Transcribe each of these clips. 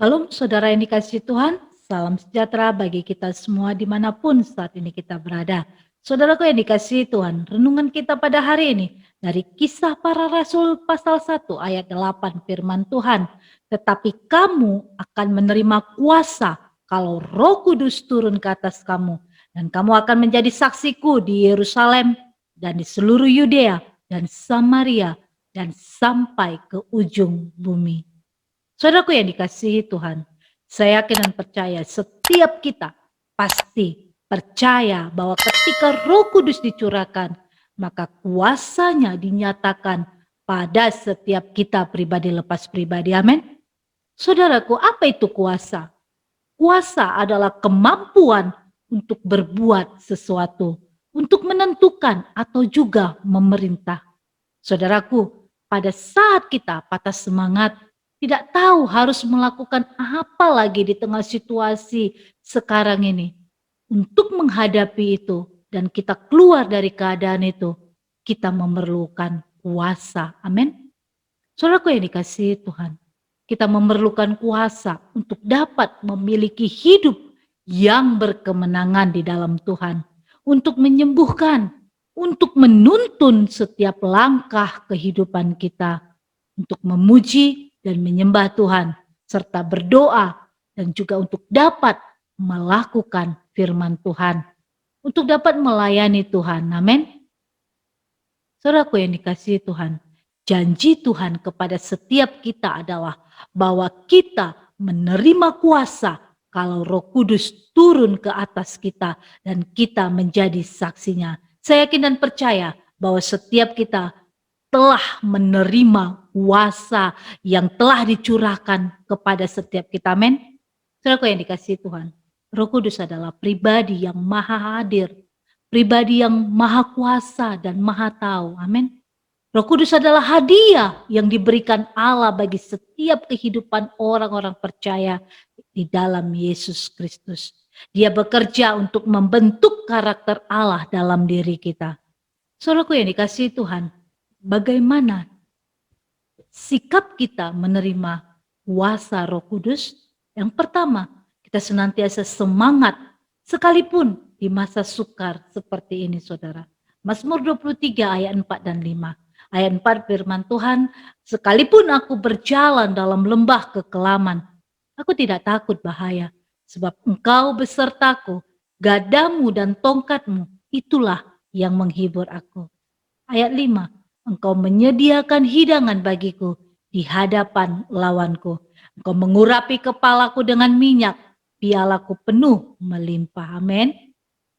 Salam saudara yang dikasihi Tuhan, salam sejahtera bagi kita semua dimanapun saat ini kita berada. Saudaraku yang dikasihi Tuhan, renungan kita pada hari ini dari Kisah Para Rasul pasal 1 ayat 8 firman Tuhan. Tetapi kamu akan menerima kuasa kalau Roh Kudus turun ke atas kamu. Dan kamu akan menjadi saksiku di Yerusalem dan di seluruh Yudea dan Samaria dan sampai ke ujung bumi. Saudaraku yang dikasihi Tuhan, saya yakin dan percaya setiap kita pasti percaya bahwa ketika Roh Kudus dicurahkan, maka kuasanya dinyatakan pada setiap kita pribadi lepas pribadi. Amin. Saudaraku, apa itu kuasa? Kuasa adalah kemampuan untuk berbuat sesuatu, untuk menentukan atau juga memerintah. Saudaraku, pada saat kita patah semangat, tidak tahu harus melakukan apa lagi di tengah situasi sekarang ini. Untuk menghadapi itu dan kita keluar dari keadaan itu, kita memerlukan kuasa. Amin. Saudaraku yang dikasihi Tuhan, kita memerlukan kuasa untuk dapat memiliki hidup yang berkemenangan di dalam Tuhan. Untuk menyembuhkan, untuk menuntun setiap langkah kehidupan kita. Untuk memuji dan menyembah Tuhan. Serta berdoa dan juga untuk dapat melakukan firman Tuhan. Untuk dapat melayani Tuhan. Amin. Saudaraku yang dikasihi Tuhan, janji Tuhan kepada setiap kita adalah bahwa kita menerima kuasa kalau Roh Kudus turun ke atas kita dan kita menjadi saksinya. Saya yakin dan percaya bahwa setiap kita telah menerima kuasa yang telah dicurahkan kepada setiap kita. Amin. Saudaraku yang dikasihi Tuhan, Roh Kudus adalah pribadi yang maha hadir, pribadi yang maha kuasa dan maha tahu. Amin. Roh Kudus adalah hadiah yang diberikan Allah bagi setiap kehidupan orang-orang percaya di dalam Yesus Kristus. Dia bekerja untuk membentuk karakter Allah dalam diri kita. Saudaraku yang dikasihi Tuhan, bagaimana sikap kita menerima kuasa Roh Kudus? Yang pertama, kita senantiasa semangat sekalipun di masa sukar seperti ini, saudara. Mazmur 23 ayat 4 dan 5. Ayat 4 firman Tuhan, sekalipun aku berjalan dalam lembah kekelaman, aku tidak takut bahaya, sebab engkau besertaku, gadamu dan tongkatmu, itulah yang menghibur aku. Ayat 5, engkau menyediakan hidangan bagiku di hadapan lawanku. Engkau mengurapi kepalaku dengan minyak, pialaku penuh melimpah. Amin.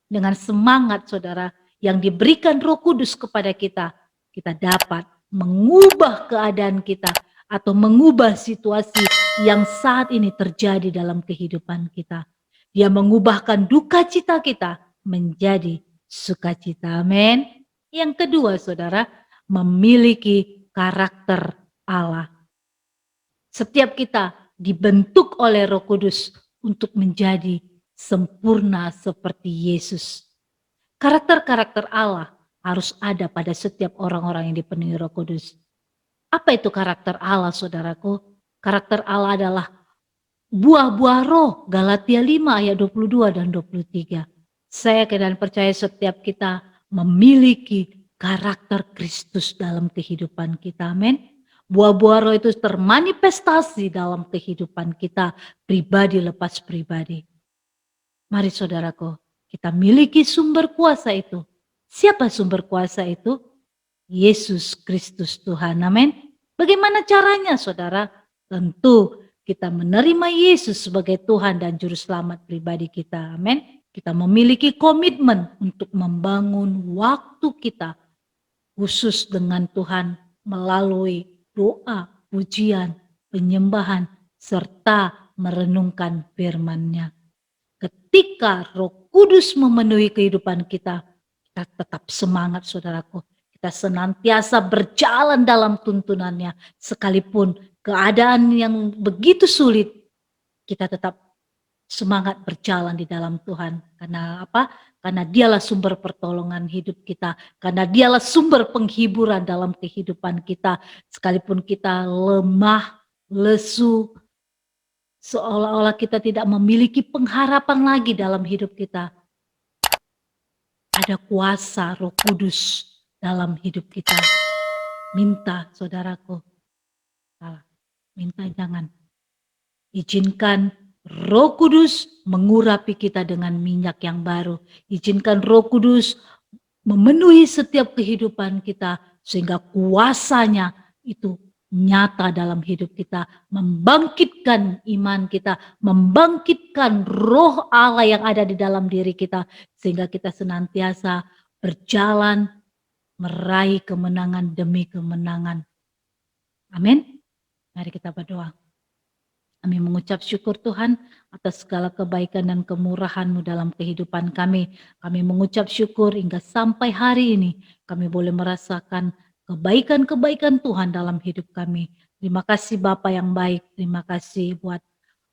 Dengan semangat saudara yang diberikan Roh Kudus kepada kita, kita dapat mengubah keadaan kita atau mengubah situasi yang saat ini terjadi dalam kehidupan kita. Dia mengubahkan duka cita kita menjadi sukacita. Amin. Yang kedua saudara, memiliki karakter Allah. Setiap kita dibentuk oleh Roh Kudus untuk menjadi sempurna seperti Yesus. Karakter-karakter Allah harus ada pada setiap orang-orang yang dipenuhi Roh Kudus. Apa itu karakter Allah, saudaraku? Karakter Allah adalah buah-buah roh, Galatia 5 ayat 22 dan 23. Saya dan percaya setiap kita memiliki karakter Kristus dalam kehidupan kita. Amin. Buah-buah roh itu termanifestasi dalam kehidupan kita pribadi lepas pribadi. Mari saudaraku, kita miliki sumber kuasa itu. Siapa sumber kuasa itu? Yesus Kristus Tuhan. Amin. Bagaimana caranya saudara? Tentu kita menerima Yesus sebagai Tuhan dan Juru Selamat pribadi kita. Amin. Kita memiliki komitmen untuk membangun waktu kita khusus dengan Tuhan melalui doa, pujian, penyembahan, serta merenungkan firman-Nya. Ketika Roh Kudus memenuhi kehidupan kita, kita tetap semangat saudaraku. Kita senantiasa berjalan dalam tuntunannya. Sekalipun keadaan yang begitu sulit, kita tetap semangat berjalan di dalam Tuhan. Karena apa? Karena dialah sumber pertolongan hidup kita. Karena dialah sumber penghiburan dalam kehidupan kita. Sekalipun kita lemah, lesu, seolah-olah kita tidak memiliki pengharapan lagi dalam hidup kita. Ada kuasa Roh Kudus dalam hidup kita. Minta, saudaraku, salah, minta jangan. Izinkan Roh Kudus mengurapi kita dengan minyak yang baru. Izinkan Roh Kudus memenuhi setiap kehidupan kita sehingga kuasanya itu nyata dalam hidup kita, membangkitkan iman kita, membangkitkan roh Allah yang ada di dalam diri kita sehingga kita senantiasa berjalan meraih kemenangan demi kemenangan. Amin. Mari kita berdoa. Kami mengucap syukur Tuhan atas segala kebaikan dan kemurahan-Mu dalam kehidupan kami. Kami mengucap syukur hingga sampai hari ini kami boleh merasakan kebaikan-kebaikan Tuhan dalam hidup kami. Terima kasih Bapa yang baik. Terima kasih buat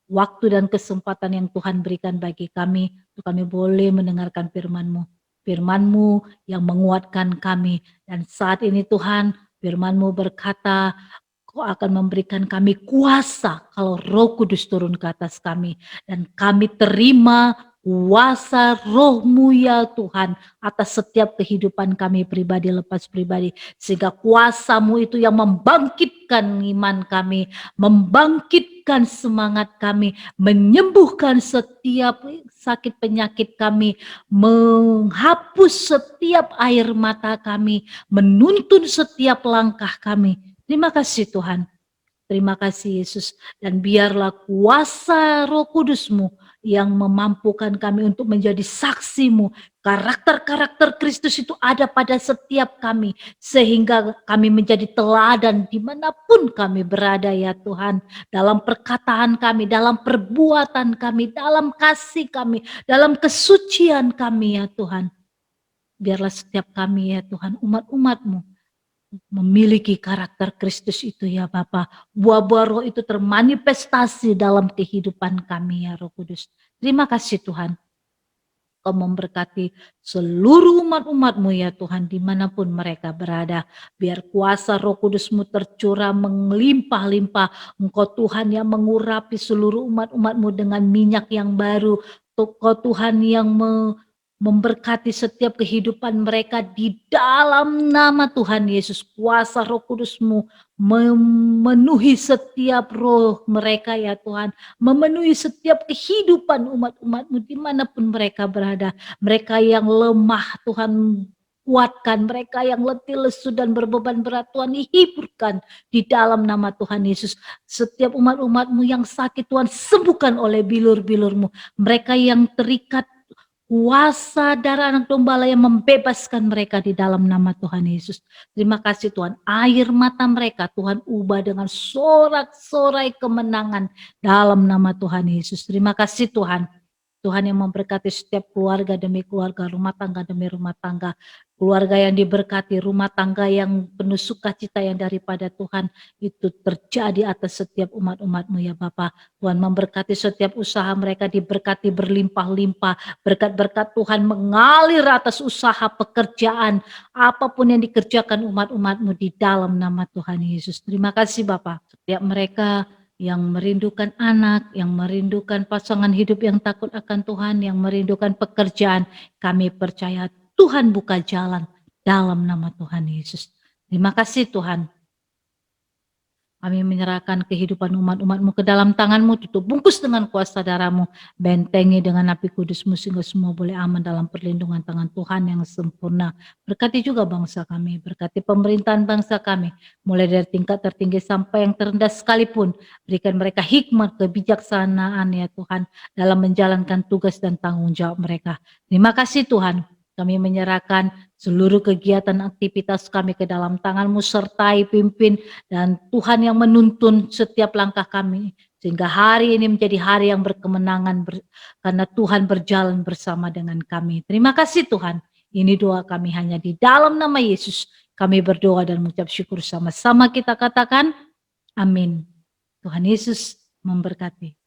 waktu dan kesempatan yang Tuhan berikan bagi kami. Untuk kami boleh mendengarkan firman-Mu. Firman-Mu yang menguatkan kami. Dan saat ini Tuhan, firman-Mu berkata, Kau akan memberikan kami kuasa kalau Roh Kudus turun ke atas kami. Dan kami terima kuasa Roh-Mu ya Tuhan atas setiap kehidupan kami pribadi lepas pribadi. Sehingga kuasa-Mu itu yang membangkitkan iman kami, membangkitkan semangat kami, menyembuhkan setiap sakit penyakit kami, menghapus setiap air mata kami, menuntun setiap langkah kami. Terima kasih Tuhan, terima kasih Yesus. Dan biarlah kuasa Roh Kudus-Mu yang memampukan kami untuk menjadi saksi-Mu. Karakter-karakter Kristus itu ada pada setiap kami. Sehingga kami menjadi teladan dimanapun kami berada ya Tuhan. Dalam perkataan kami, dalam perbuatan kami, dalam kasih kami, dalam kesucian kami ya Tuhan. Biarlah setiap kami ya Tuhan, umat-umat-Mu memiliki karakter Kristus itu ya Bapa. Buah-buah roh itu termanifestasi dalam kehidupan kami ya Roh Kudus. Terima kasih Tuhan. Kau memberkati seluruh umat-umat-Mu ya Tuhan dimanapun mereka berada. Biar kuasa Roh Kudus-Mu tercurah melimpah-limpah. Engkau Tuhan yang mengurapi seluruh umat-umat-Mu dengan minyak yang baru. Engkau Tuhan yang memberkati setiap kehidupan mereka di dalam nama Tuhan Yesus. Kuasa Roh Kudus-Mu memenuhi setiap roh mereka ya Tuhan. Memenuhi setiap kehidupan umat-umat-Mu dimanapun mereka berada. Mereka yang lemah Tuhan kuatkan, mereka yang letih lesu dan berbeban berat Tuhan hiburkan di dalam nama Tuhan Yesus. Setiap umat-umat-Mu yang sakit Tuhan sembuhkan oleh bilur-bilur-Mu. Mereka yang terikat kuasa darah anak domba yang membebaskan mereka di dalam nama Tuhan Yesus. Terima kasih Tuhan. Air mata mereka Tuhan ubah dengan sorak-sorai kemenangan dalam nama Tuhan Yesus. Terima kasih Tuhan. Tuhan yang memberkati setiap keluarga demi keluarga, rumah tangga demi rumah tangga. Keluarga yang diberkati, rumah tangga yang penuh sukacita yang daripada Tuhan itu terjadi atas setiap umat-umat-Mu ya Bapa. Tuhan memberkati setiap usaha mereka diberkati berlimpah-limpah. Berkat-berkat Tuhan mengalir atas usaha pekerjaan. Apapun yang dikerjakan umat-umat-Mu di dalam nama Tuhan Yesus. Terima kasih Bapa. Setiap mereka yang merindukan anak, yang merindukan pasangan hidup yang takut akan Tuhan, yang merindukan pekerjaan, kami percaya Tuhan buka jalan dalam nama Tuhan Yesus. Terima kasih Tuhan. Kami menyerahkan kehidupan umat-umat-Mu ke dalam tangan-Mu, tutup bungkus dengan kuasa darah-Mu, bentengi dengan api kudus-Mu sehingga semua boleh aman dalam perlindungan tangan Tuhan yang sempurna. Berkati juga bangsa kami, berkati pemerintahan bangsa kami, mulai dari tingkat tertinggi sampai yang terendah sekalipun. Berikan mereka hikmat, kebijaksanaan ya Tuhan, dalam menjalankan tugas dan tanggung jawab mereka. Terima kasih Tuhan. Kami menyerahkan seluruh kegiatan aktivitas kami ke dalam tangan-Mu, sertai, pimpin, dan Tuhan yang menuntun setiap langkah kami. Sehingga hari ini menjadi hari yang berkemenangan karena Tuhan berjalan bersama dengan kami. Terima kasih Tuhan. Ini doa kami hanya di dalam nama Yesus. Kami berdoa dan mengucap syukur sama-sama kita katakan, amin. Tuhan Yesus memberkati.